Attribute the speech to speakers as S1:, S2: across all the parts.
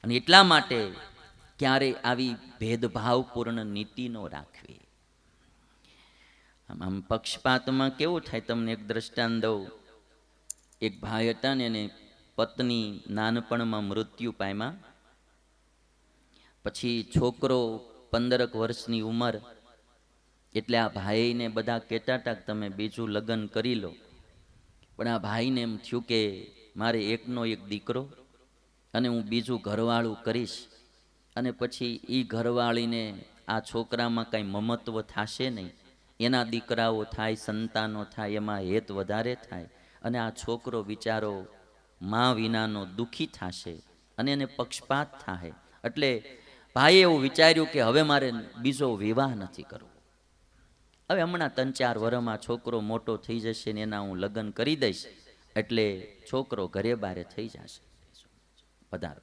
S1: અને એટલા માટે ક્યારેય આવી ભેદભાવપૂર્ણ નીતિ ન રાખવી. આમ પક્ષપાતમાં કેવું થાય, તમને એક દ્રષ્ટાંત દઉં. એક ભાઈ હતા ને એને પત્ની નાનપણમાં મૃત્યુ પામ્યા. પછી છોકરો 15 વર્ષની ઉંમર, એટલે આ ભાઈને બધા કહેતા હતા કે તમે બીજું લગ્ન કરી લો. પણ આ ભાઈને એમ થયું કે મારે એકનો એક દીકરો અને હું બીજું ઘરવાળું કરીશ, અને પછી એ ઘરવાળીને આ છોકરામાં કાંઈ મમત્વ થશે નહીં, એના દીકરાઓ થાય, સંતાનો થાય, એમાં હેત વધારે થાય, અને આ છોકરો બિચારો મા વિનાનો દુઃખી થશે અને એને પક્ષપાત થાય. એટલે ભાઈએ એવું વિચાર્યું કે હવે મારે બીજો વિવાહ નથી કરવો. હવે હમણાં 3-4 વર્ષમાં છોકરો મોટો થઈ જશે ને એના હું લગ્ન કરી દઈશ, એટલે છોકરો ઘરે બારે થઈ જશે. પધારો.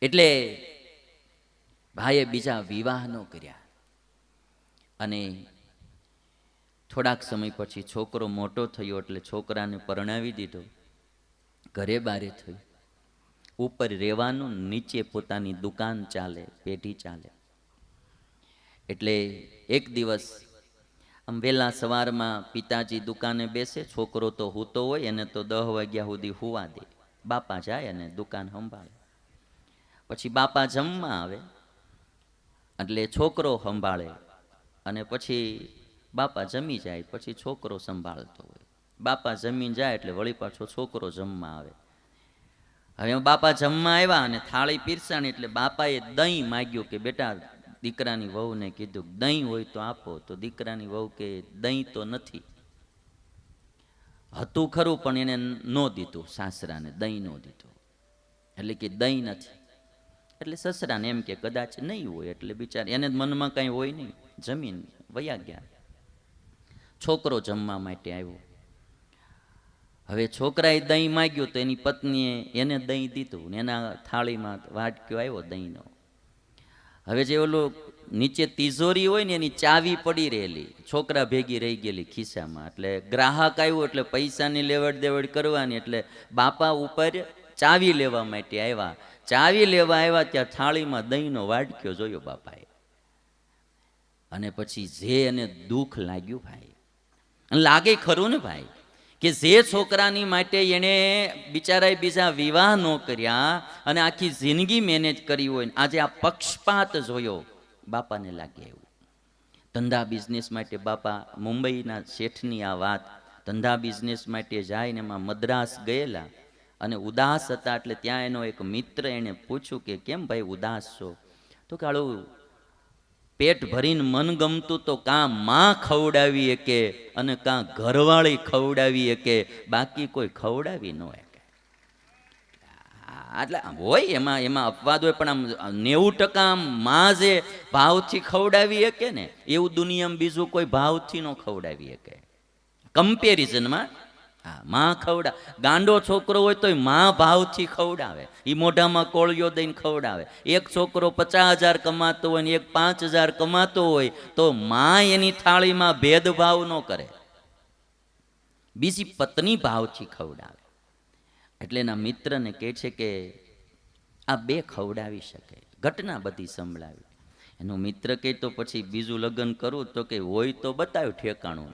S1: એટલે ભાઈએ બીજા વિવાહ ન કર્યા. અને થોડાક સમય પછી છોકરો મોટો થયો એટલે છોકરાને પરણાવી દીધો, ઘરે બારે થયું. ઉપર રહેવાનું, નીચે પોતાની દુકાન ચાલે, પેઢી ચાલે. એટલે એક દિવસ આમ વહેલા સવારમાં પિતાજી દુકાને બેસે, છોકરો તો સૂતો હોય, એને તો 10 વાગ્યા સુધી સુવા દે. બાપા જાય અને દુકાન સંભાળે. પછી બાપા જમવા આવે એટલે છોકરો સંભાળે, અને પછી બાપા જમી જાય, પછી છોકરો સંભાળતો હોય. બાપા જમીન જાય એટલે વળી પાછો છોકરો જમવા આવે. હવે બાપા જમવા આવ્યા અને થાળી પીરસાણી એટલે બાપાએ દહીં માગ્યું કે બેટા, દીકરાની વહુને કીધું દહીં હોય તો આપો. તો દીકરાની વહુ કે દહીં તો નથી. હતું ખરું પણ એને ન દીધું, સાસરાને દહીં ન દીધું. એટલે કે દહીં નથી. એટલે સસરાને એમ કે કદાચ નહીં હોય, એટલે બિચાર એને મનમાં કાંઈ હોય નહીં, જમીન વયા ગયા. છોકરો જમવા માટે આવ્યો. હવે છોકરાએ દહીં માગ્યું તો એની પત્નીએ એને દહીં દીધું ને એના થાળીમાં વાટક્યો આવ્યો દહીંનો. હવે જે ઓલું નીચે તિજોરી હોય ને એની ચાવી પડી રહેલી, છોકરા ભેગી રહી ગયેલી ખિસ્સામાં. એટલે ગ્રાહક આવ્યો એટલે પૈસાની લેવડ દેવડ કરવાની, એટલે બાપા ઉપર ચાવી લેવા માટે આવ્યા. ચાવી લેવા આવ્યા ત્યાં થાળીમાં દહીંનો વાટક્યો જોયો બાપાએ. અને પછી જે એને દુઃખ લાગ્યું ભાઈ, લાગે ખરું ને ભાઈ, કે જે છોકરાની માટે એણે બિચારાએ બીજા વિવાહ ન કર્યા અને આખી જિંદગી મેનેજ કરી હોય, આજે આ પક્ષપાત જોયો, બાપાને લાગે એવું. ધંધા બિઝનેસ માટે બાપા, મુંબઈના શેઠની આ વાત, ધંધા બિઝનેસ માટે જાય ને એમાં મદ્રાસ ગયેલા અને ઉદાસ હતા. એટલે ત્યાં એનો એક મિત્ર એને પૂછ્યું કે કેમ ભાઈ ઉદાસ છો? તો કે આળું પેટ ભરીને મન ગમતું તો કાં માં ખવડાવી શકે અને કાં ઘરવાળી ખવડાવી શકે, બાકી કોઈ ખવડાવી ન શકે. એટલે હોય એમાં અપવાદ હોય, પણ આમ 90% માં જે ભાવથી ખવડાવી શકે ને, એવું દુનિયામાં બીજું કોઈ ભાવથી ન ખવડાવી શકે કમ્પેરિઝનમાં. હા, માં ખવડા, ગાંડો છોકરો હોય તો માં ભાવથી ખવડાવે, એ મોઢામાં કોળિયો દઈને ખવડાવે. એક છોકરો 50,000 કમાતો હોય ને એક 5,000 કમાતો હોય તો માં એની થાળીમાં ભેદભાવ ન કરે, બીજી પત્ની ભાવથી ખવડાવે. એટલે એના મિત્રને કહે છે કે આ બે ખવડાવી શકે. ઘટના બધી સંભળાવી. એનો મિત્ર કહે તો પછી બીજું લગ્ન કરવું? તો કે હોય તો બતાવ્યું ઠેકાણું.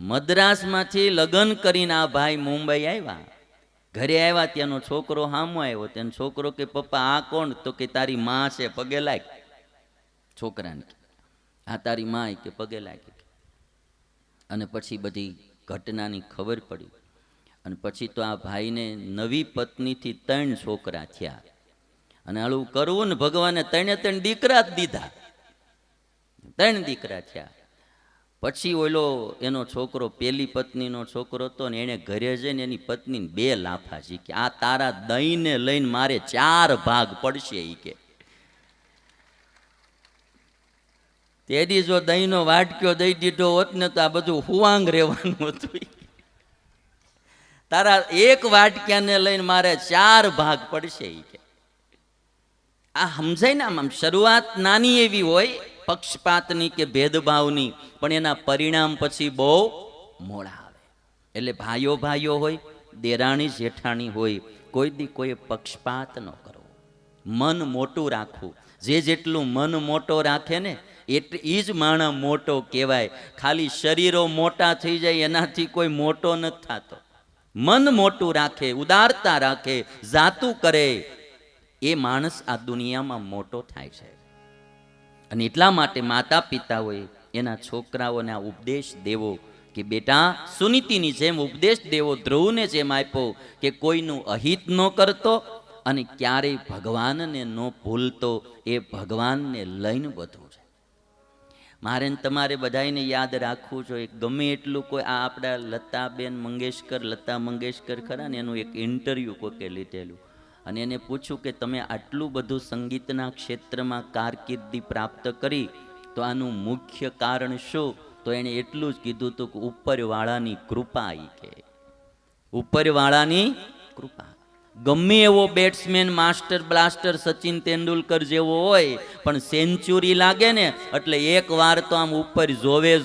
S1: મદ્રાસમાંથી લગ્ન કરીને આ ભાઈ મુંબઈ આવ્યા. ઘરે આવ્યા ત્યાંનો છોકરો સામો આવ્યો. તેનો છોકરો કે પપ્પા આ કોણ? તો કે તારી માં છે, પગે લાગ. છોકરાને આ તારી માં કે પગે લાગી. અને પછી બધી ઘટનાની ખબર પડી. અને પછી તો આ ભાઈને નવી પત્નીથી 3 છોકરા થયા. અને આળું કરવું ને ભગવાને 3 દીકરા જ દીધા. 3 દીકરા થયા. પછી ઓલો એનો છોકરો, પેલી પત્નીનો છોકરો હતો ને, એને ઘરે જઈને એની પત્નીને 2 લાફા ઝીકી. આ તારા દહીંને લઈને મારે 4 ભાગ પડશે ઈ કે. તેદી જો દહીંનો વાટક્યો દઈ દીધો હોત ને તો આ બધું હુવાંગ રહેવાનું હતું. તારા એક વાટક્યાને લઈને મારે 4 ભાગ પડશે ઈ કે. આ સમજાય ને? આમ શરૂઆત નાની એવી હોય પક્ષપાતની કે ભેદભાવની, પણ એના પરિણામ પછી બહુ મોડા આવે. એટલે ભાઈઓ હોય, દેરાણી જેઠાણી હોય, કોઈ દી કોઈ પક્ષપાત ન કરવો, મન મોટું રાખવું. જે જેટલું મન મોટો રાખે ને એ જ માણસ મોટો કહેવાય. ખાલી શરીરો મોટા થઈ જાય એનાથી કોઈ મોટો નથી થતો. મન મોટું રાખે, ઉદારતા રાખે, જાતું કરે, એ માણસ આ દુનિયામાં મોટો થાય છે. અને એટલા માટે માતા પિતાઓએ એના છોકરાઓને આ ઉપદેશ દેવો કે બેટા, સુનીતિની જેમ ઉપદેશ દેવો, ધ્રુવને જેમ આપ્યો કે કોઈનું અહિત ન કરતો અને ક્યારેય ભગવાનને ન ભૂલતો, એ ભગવાનને લઈને બધું છે. મારે તમારે બધાને યાદ રાખવું જોઈએ. ગમે એટલું કોઈ આ આપણા લતા મંગેશકર ખરા ને, એનું એક ઇન્ટરવ્યૂ કોકે લીધેલું અને એને પૂછ્યું કે તમે આટલું બધું સંગીતના ક્ષેત્રમાં કારકિર્દી પ્રાપ્ત કરી, તો આનું મુખ્ય કારણ શું? તો એણે એટલું જ કીધું હતું કે ઉપરવાળાની કૃપા. કે ઉપરવાળાની કૃપા. ગમે એવો batsman, master blaster Sachin Tendulkar જેવો હોય, પણ સેન્ચુરી લાગે ને એટલે એક વાર તો આમ ઉપર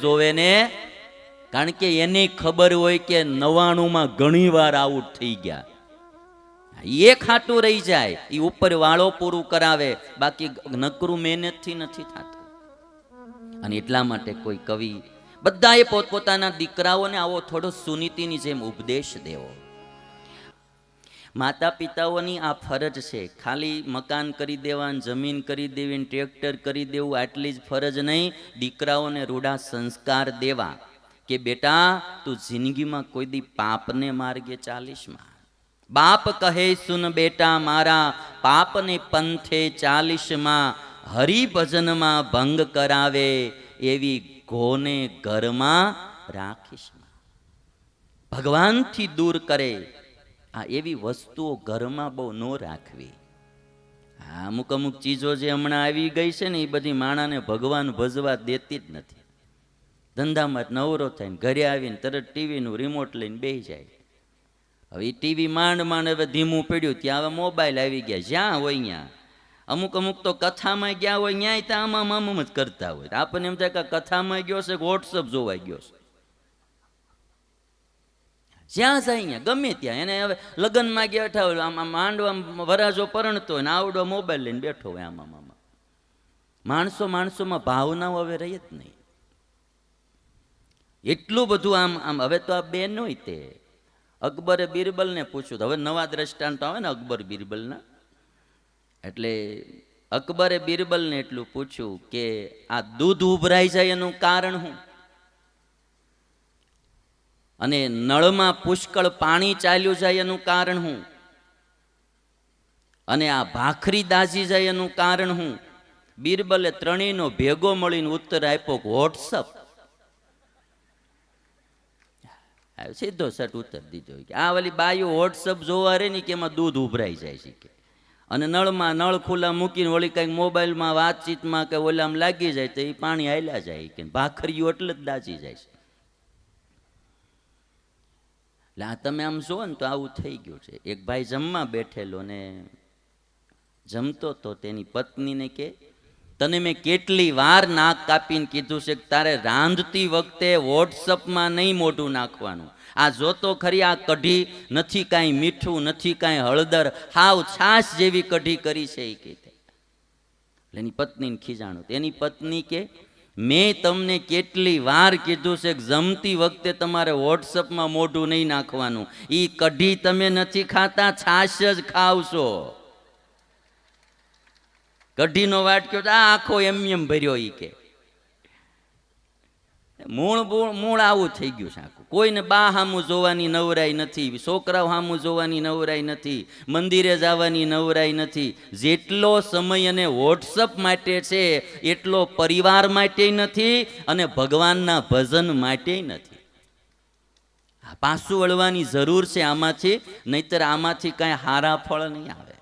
S1: જોવે ને, કારણ કે એને ખબર હોય કે 99માં ઘણી વાર આઉટ થઈ ગયા. એ ખાટું રહી જાય, એ ઉપર વાળો પૂરું કરાવે, બાકી નકરું મહેનતથી નથી થતું. અને એટલા માટે કોઈ કવિ બધાએ પોતપોતાના દીકરાઓને આવો થોડો સુનીતિની જેમ ઉપદેશ દેવો. માતા પિતાઓની આ ફરજ છે. ખાલી મકાન કરી દેવા, જમીન કરી દેવી, ટ્રેક્ટર કરી દેવું, આટલી જ ફરજ નહીં. દીકરાઓને રૂડા સંસ્કાર દેવા કે બેટા, તું જિંદગીમાં કોઈ દી પાપને માર્ગે ચાલીશમાં. બાપ કહે સુન બેટા મારા, પાપને પંથે ચાલીશમાં. હરિભજનમાં ભંગ કરાવે, એવી ઘોને ઘરમાં રાખીશમાં. ભગવાનથી દૂર કરે, આ એવી વસ્તુઓ ઘરમાં બહુ ન રાખવી. અમુક ચીજો જે હમણાં આવી ગઈ છે ને, એ બધી માણાને ભગવાન ભજવા દેતી જ નથી. ધંધામાં નવરો થઈને ઘરે આવીને તરત ટીવીનું રિમોટ લઈને બેસી જાય. હવે ટીવી માંડ હવે ધીમું પડ્યું, ત્યાં હવે મોબાઈલ આવી ગયા. જ્યાં હોય ત્યાં અમુક તો કથામાં ગયા હોય, ન્યાય ત્યાં આમ જ કરતા હોય. આપણને એમ થાય કે કથામાં ગયો છે, વોટ્સઅપ જોવા ગયો છે. જ્યાં જાય ત્યાં ગમે ત્યાં એને હવે લગ્નમાં ગયા બેઠા હોય, આમ માંડવા વરાજો પરણતો હોય ને આવડો મોબાઈલ લઈને બેઠો હોય. આમાં માણસોમાં ભાવનાઓ હવે રહી જ નહીં. એટલું બધું આમ હવે તો આ બેન હોય તે અકબરે બિરબલને પૂછ્યું. હવે નવા દ્રષ્ટાંત આવે ને અકબર બિરબલના, એટલે અકબરે બિરબલને એટલું પૂછ્યું કે આ દૂધ ઉભરાઈ જાય એનું કારણ શું? અને નળમાં પુષ્કળ પાણી ચાલ્યું જાય એનું કારણ શું? અને આ ભાખરી દાજી જાય એનું કારણ શું? બિરબલે ત્રણેયનો ભેગો મળીને ઉત્તર આપ્યો, વોટ્સઅપ. સીધો સટ ઉત્તર દીધો કે આ વાલી બાયું વોટ્સઅપ જોવા રે ને કે એમાં દૂધ ઉભરાઈ જાય છે કે, અને નળ ખુલ્લા મૂકીને વળી કંઈક મોબાઈલમાં વાતચીતમાં કે ઓલામાં લાગી જાય તો એ પાણી હાલ્યા જાય કે ભાખરીઓ એટલે જ દાજી જાય છે. એટલે આ તમે આમ જુઓ ને તો આવું થઈ ગયું છે. એક ભાઈ જમવા બેઠેલો ને જમતો તો તેની પત્નીને કે તને મેં કેટલી વાર નાક કાપીને કીધું છે કે તારે રાંધતી વખતે વોટ્સઅપમાં નહીં મોઢું નાખવાનું. આ જોતો ખરી, આ કઢી નથી કાંઈ મીઠું, નથી કાંઈ હળદર, હાવ છાશ જેવી કઢી કરી છે એ કે. એની પત્નીને ખીજાણું. એની પત્ની કે મેં તમને કેટલી વાર કીધું છે કે જમતી વખતે તમારે વોટ્સઅપમાં મોઢું નહીં નાખવાનું. એ કઢી તમે નથી ખાતા, છાશ જ ખાવશો. કઢીનો વાટક્યો આ આખો એમ ભર્યો. ઈ કે મૂળ આવું થઈ ગયું છે આખું. કોઈને બા હામું જોવાની નવરાઈ નથી, છોકરાઓ હામું જોવાની નવરાઈ નથી, મંદિરે જવાની નવરાઈ નથી. જેટલો સમય અને વોટ્સઅપ માટે છે એટલો પરિવાર માટે નથી અને ભગવાનના ભજન માટે નથી. પાછું વળવાની જરૂર છે આમાંથી, નહીતર આમાંથી કાંઈ હારા ફળ નહીં આવે.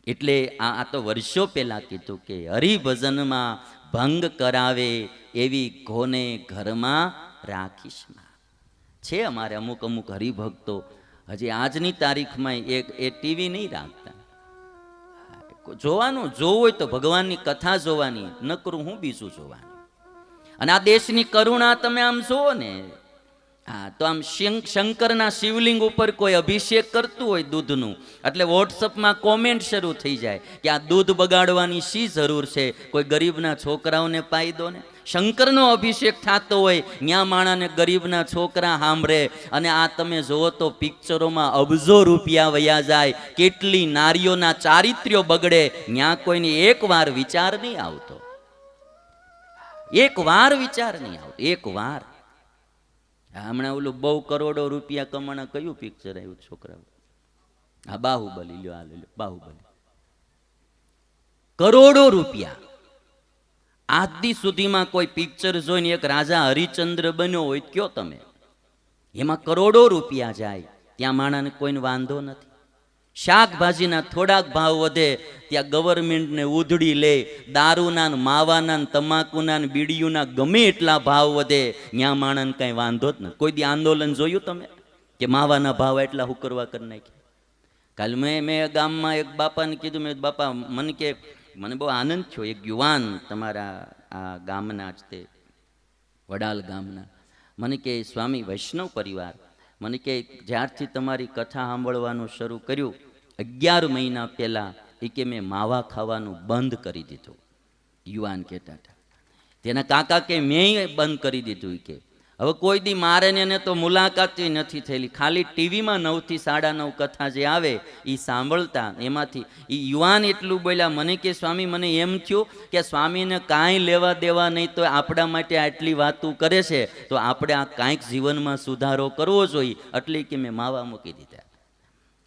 S1: એટલે આ તો વર્ષો પહેલા કીધું કે હરિભજનમાં ભંગ કરાવે એવી ઘોને ઘરમાં રાખીશમાં. છે અમારે અમુક હરિભક્તો હજી આજની તારીખમાં એ ટીવી નહીં રાખતા. જોવું હોય તો ભગવાનની કથા જોવાની, નકરું હું બીજું જોવાનું. અને આ દેશની કરુણા તમે આમ જુઓ ને, હા, તો આમ શંકરના શિવલિંગ ઉપર કોઈ અભિષેક કરતું હોય દૂધનું, એટલે વોટ્સઅપમાં કોમેન્ટ શરૂ થઈ જાય કે આ દૂધ બગાડવાની શી જરૂર છે, કોઈ ગરીબના છોકરાઓને પાઈ દો ને. શંકરનો અભિષેક થતો હોય ન્યા માણાને ગરીબના છોકરા સાંભળે. અને આ તમે જુઓ તો પિક્ચરોમાં અબજો રૂપિયા વયા જાય, કેટલી નારીઓના ચારિત્ર્યો બગડે, ન્યા કોઈને એક વાર વિચાર નહીં આવતો, એક વાર વિચાર નહીં આવતો, એક વાર. હમણાં ઓલું બહુ કરોડો રૂપિયા કમાણા કયું પિક્ચર આવ્યું છોકરાઓ? હા, બાહુબલી. લ્યો, આ લ્યો બાહુબલી. કરોડો રૂપિયા. આજ દી સુધીમાં કોઈ પિક્ચર જોઈને એક રાજા હરિચંદ્ર બન્યો હોય કયો તમે? એમાં કરોડો રૂપિયા જાય, ત્યાં માણાને કોઈને વાંધો નથી. શાકભાજીના થોડાક ભાવ વધે ત્યાં ગવર્મેન્ટને ઉધડી લે. દારૂના, માવાના, તમાકુના, બીડીયુના ગમે એટલા ભાવ વધે, ત્યાં માણસને કાંઈ વાંધો જ નથી. કોઈ દી આંદોલન જોયું તમે કે માવાના ભાવ એટલા હુકરવા કરી નાખ્યા? કાલ મેં ગામમાં એક બાપાને કીધું, મેં બાપા મને બહુ આનંદ થયો, એક યુવાન તમારા આ ગામના જ તે વડાલ ગામના મને કે સ્વામી વૈષ્ણવ પરિવાર, મને કે જ્યારથી તમારી કથા સાંભળવાનું શરૂ કર્યું 11 મહિના પહેલાં એ કે મેં માવા ખાવાનું બંધ કરી દીધું. યુવાન કહેતા હતા. તેના કાકા કે મેં બંધ કરી દીધું. કે હવે કોઈ દી મારે ને તો મુલાકાત નથી થયેલી, ખાલી ટીવીમાં 9 થી 9:30 કથા જે આવે એ સાંભળતા. એમાંથી એ યુવાન એટલું બોલ્યા, મને કે સ્વામી મને એમ થયું કે સ્વામીને કાંઈ લેવા દેવા નહીં તો આપણા માટે આટલી વાતું કરે છે, તો આપણે આ કાંઈક જીવનમાં સુધારો કરવો જોઈએ, એટલે કે મેં માવા મૂકી દીધા.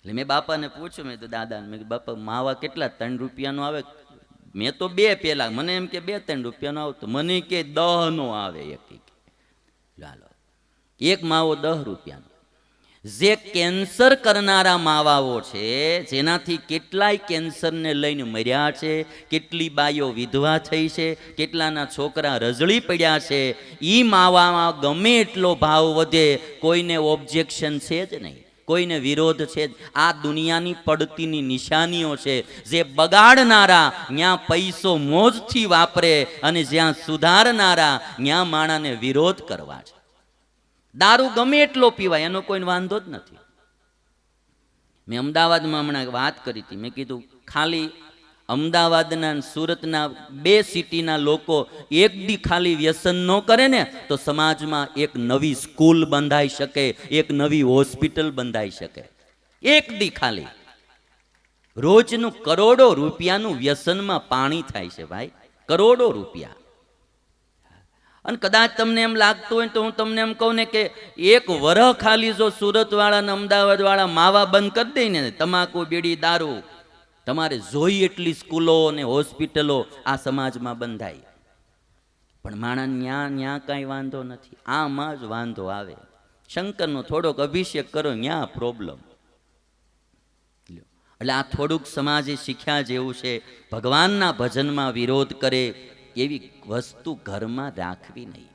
S1: એટલે મેં બાપાને પૂછ્યું, મેં તો દાદાને, મેં બાપા માવા કેટલા 3 રૂપિયાનો આવે? મેં તો 2 પહેલા, મને એમ કે 2-3 રૂપિયાનો આવતો, મને કે 10 નો આવે. ચાલો, એક માવો 10 રૂપિયાનો. જે કેન્સર કરનારા માવાઓ છે, જેનાથી કેટલાય કેન્સરને લઈને મર્યા છે, કેટલી બાઈઓ વિધવા થઈ છે, કેટલાના છોકરા રજળી પડ્યા છે, એ માવામાં ગમે એટલો ભાવ વધે કોઈને ઓબ્જેક્શન છે જ નહીં, કોઈને વિરોધ છે જ. આ દુનિયાની પડતીની નિશાનીઓ છે. જે બગાડનારા ત્યાં પૈસો મોજથી વાપરે, અને જ્યાં સુધારનારા ત્યાં માણાને વિરોધ કરવા છે. દારૂ ગમે એટલો પીવાય, એનો કોઈ વાંધો જ નથી. મેં અમદાવાદમાં હમણાં વાત કરી હતી, મેં કીધું ખાલી અમદાવાદના સુરતના 2 સિટીના લોકો એક દી ખાલી વ્યસન ન કરે ને તો સમાજમાં એક નવી સ્કૂલ બંધાઈ શકે, એક નવી હોસ્પિટલ બંધાઈ શકે. એક દી ખાલી. રોજનું કરોડો રૂપિયાનું વ્યસનમાં પાણી થાય છે ભાઈ, કરોડો રૂપિયા. અને કદાચ તમને એમ લાગતું હોય તો હું તમને એમ કહું ને કે એક વરહ ખાલી જો સુરતવાળા ને અમદાવાદવાળા માવા બંધ કરી દે ને, તમાકુ, બીડી, દારૂ, તમારે જોઈ એટલી સ્કૂલો અને હોસ્પિટલો આ સમાજમાં બંધાય. પણ માણસ ન્યા કાંઈ વાંધો નથી, આમાં જ વાંધો આવે. શંકરનો થોડોક અભિષેક કરો, ન્યા પ્રોબ્લેમ. એટલે આ થોડુંક સમાજે શીખ્યા જેવું છે. ભગવાનના ભજનમાં વિરોધ કરે એવી વસ્તુ ઘરમાં રાખવી નહીં.